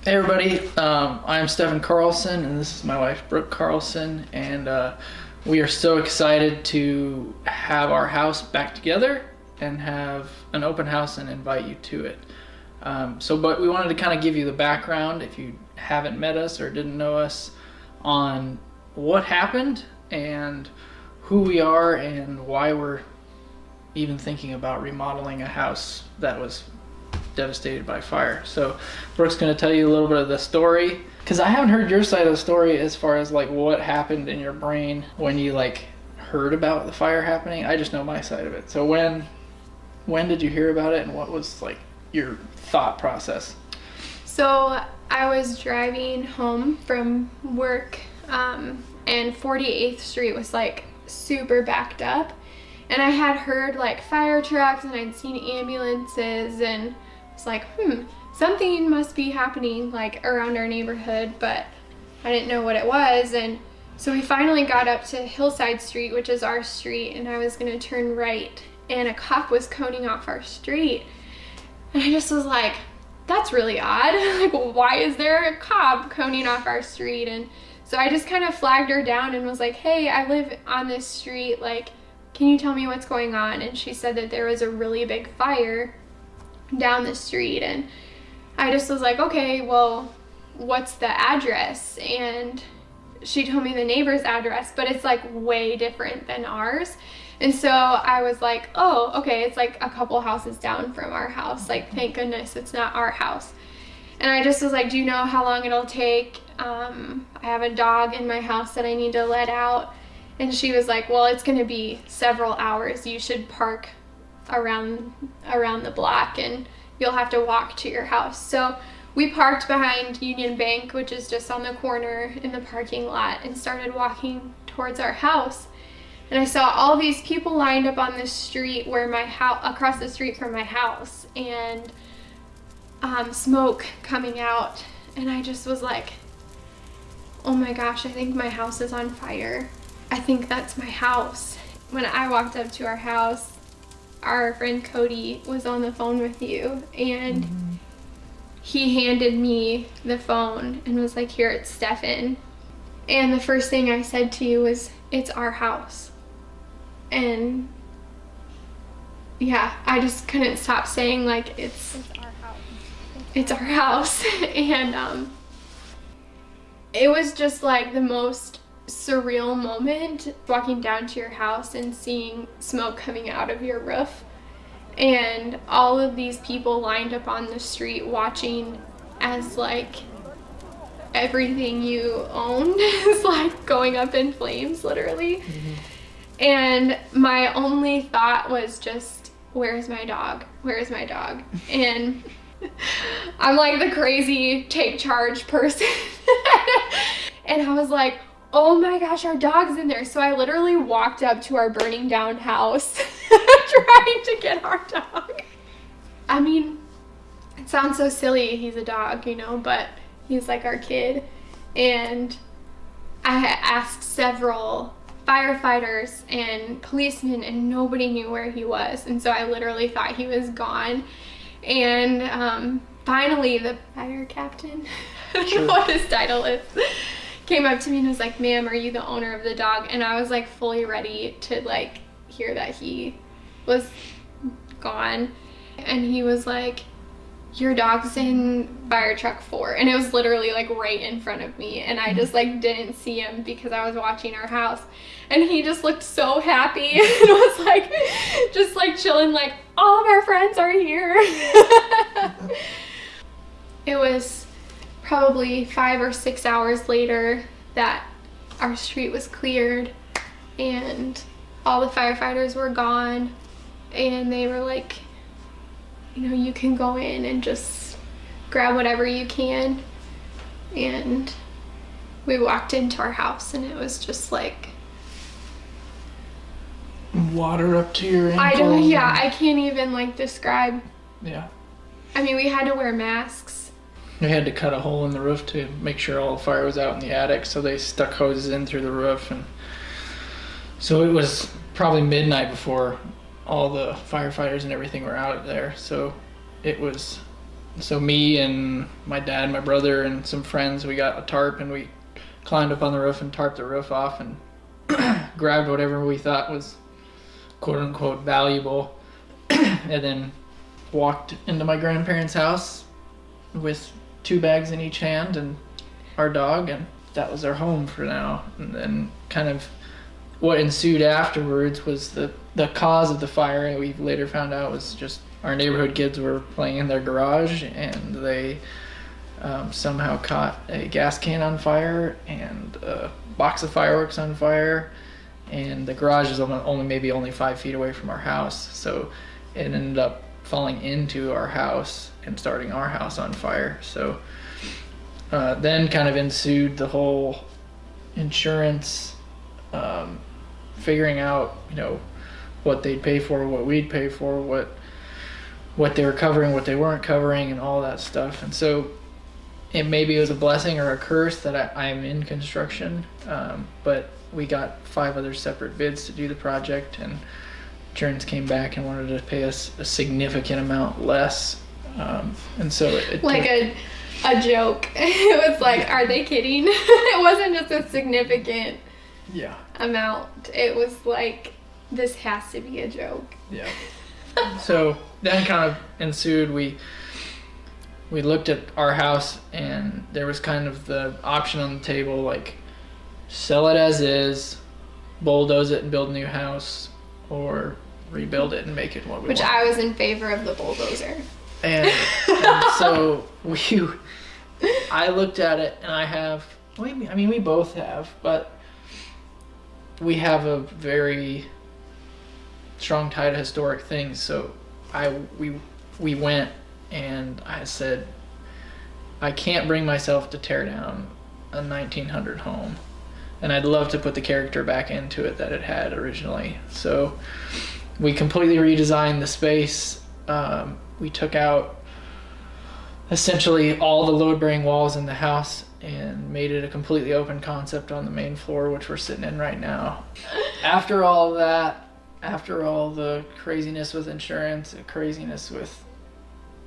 Hey everybody, I'm Stefan Carlson and this is my wife Brooke Carlson, and we are so excited to have our house back together and have an open house and invite you to it. But we wanted to kind of give you the background if you haven't met us or didn't know us on what happened and who we are and why we're even thinking about remodeling a house that was devastated by fire. So Brooke's going to tell you a little bit of the story, because I haven't heard your side of the story as far as like what happened in your brain when you like heard about the fire happening. I just know my side of it. So when did you hear about it and what was like your thought process? So I was driving home from work, and 48th Street was like super backed up. And I had heard like fire trucks and I'd seen ambulances, and it's like, something must be happening like around our neighborhood, but I didn't know what it was. And so we finally got up to Hillside Street, which is our street, and I was gonna turn right, and a cop was coning off our street. And I just was like, that's really odd. Like, why is there a cop coning off our street? And so I just kind of flagged her down and was like, hey, I live on this street, like, can you tell me what's going on? And she said that there was a really big fire down the street. And I just was like, okay, well, what's the address? And she told me the neighbor's address, but it's like way different than ours. And so I was like, oh, okay, it's like a couple houses down from our house. Like, thank goodness it's not our house. And I just was like, do you know how long it'll take? I have a dog in my house that I need to let out. And she was like, well, it's going to be several hours. You should park around the block and you'll have to walk to your house. So we parked behind Union Bank, which is just on the corner in the parking lot, and started walking towards our house. And I saw all these people lined up on the street where my house, across the street from my house, and smoke coming out. And I just was like, oh my gosh, I think my house is on fire. I think that's my house. When I walked up to our house, our friend Cody was on the phone with you, and he handed me the phone and was like, here, it's Stefan. And the first thing I said to you was, it's our house. And yeah, I just couldn't stop saying like, it's our house. It's our house. And it was just like the most surreal moment, walking down to your house and seeing smoke coming out of your roof, and all of these people lined up on the street watching as like everything you owned is like going up in flames, literally. And my only thought was just, where's my dog? Where's my dog? And I'm like the crazy take charge person. And I was like, oh my gosh, our dog's in there. So I literally walked up to our burning down house trying to get our dog. I mean, it sounds so silly, he's a dog, you know, but he's like our kid. And I had asked several firefighters and policemen, and nobody knew where he was. And so I literally thought he was gone. And finally the fire captain, I don't know what his title is, came up to me and was like, ma'am, are you the owner of the dog? And I was like fully ready to like hear that he was gone. And he was like, your dog's in fire truck 4. And it was literally like right in front of me, and I just like didn't see him because I was watching our house. And he just looked so happy and was like just like chilling, like, all of our friends are here. It was probably 5 or 6 hours later that our street was cleared and all the firefighters were gone, and they were like, you know, you can go in and just grab whatever you can. And we walked into our house and it was just like Water up to your ankles. I can't even like describe. Yeah. I mean, we had to wear masks. We had to cut a hole in the roof to make sure all the fire was out in the attic, so they stuck hoses in through the roof. And so it was probably midnight before all the firefighters and everything were out there. So it was So me and my dad, my brother, and some friends, we got a tarp and we climbed up on the roof and tarped the roof off and grabbed whatever we thought was quote unquote valuable, and then walked into my grandparents' house with 2 bags in each hand and our dog, and that was our home for now. And then kind of what ensued afterwards was the cause of the fire, and we later found out was just our neighborhood kids were playing in their garage and they somehow caught a gas can on fire and a box of fireworks on fire, and the garage is only 5 feet away from our house, so it ended up falling into our house and starting our house on fire. So then kind of ensued the whole insurance, figuring out, what they'd pay for, what we'd pay for, what they were covering, what they weren't covering, and all that stuff. And so maybe it was a blessing or a curse that I'm in construction, but we got 5 other separate bids to do the project, and insurance came back and wanted to pay us a significant amount less. And so it like a joke. It was like, are they kidding? It wasn't just a significant amount. It was like, this has to be a joke. Yeah. So then kind of ensued, we looked at our house and there was kind of the option on the table, like sell it as is, bulldoze it and build a new house, or rebuild it and make it what we want. Which I was in favor of the bulldozer. And so I looked at it and we both have, but we have a very strong tie to historic things. So we went and I said, I can't bring myself to tear down a 1900 home, and I'd love to put the character back into it that it had originally. So we completely redesigned the space. We took out essentially all the load-bearing walls in the house and made it a completely open concept on the main floor, which we're sitting in right now. After all of that, after all the craziness with insurance and craziness with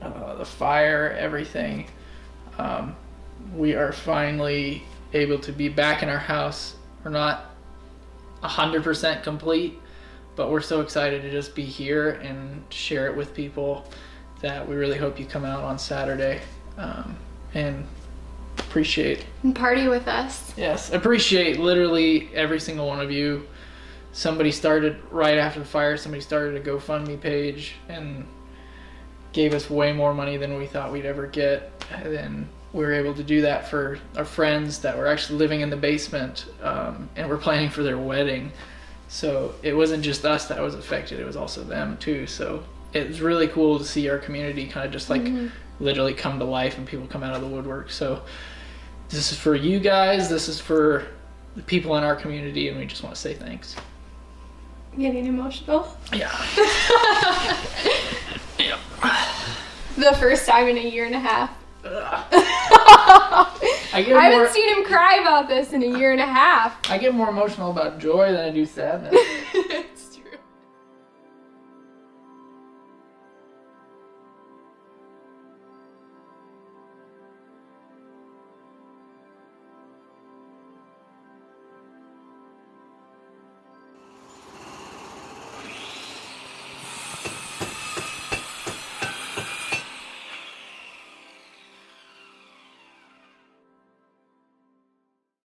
the fire, everything, we are finally able to be back in our house. We're not 100% complete, but we're so excited to just be here and share it with people that we really hope you come out on Saturday and appreciate. And party with us. Yes, appreciate literally every single one of you. Somebody started right after the fire, somebody started a GoFundMe page and gave us way more money than we thought we'd ever get. And then we were able to do that for our friends that were actually living in the basement, and we're planning for their wedding. So it wasn't just us that was affected, it was also them too. So it was really cool to see our community kind of just like literally come to life and people come out of the woodwork. So this is for you guys, this is for the people in our community, and we just want to say thanks. Getting emotional? Yeah. Yeah. The first time in a year and a half. I haven't seen him cry about this in a year and a half. I get more emotional about joy than I do sadness.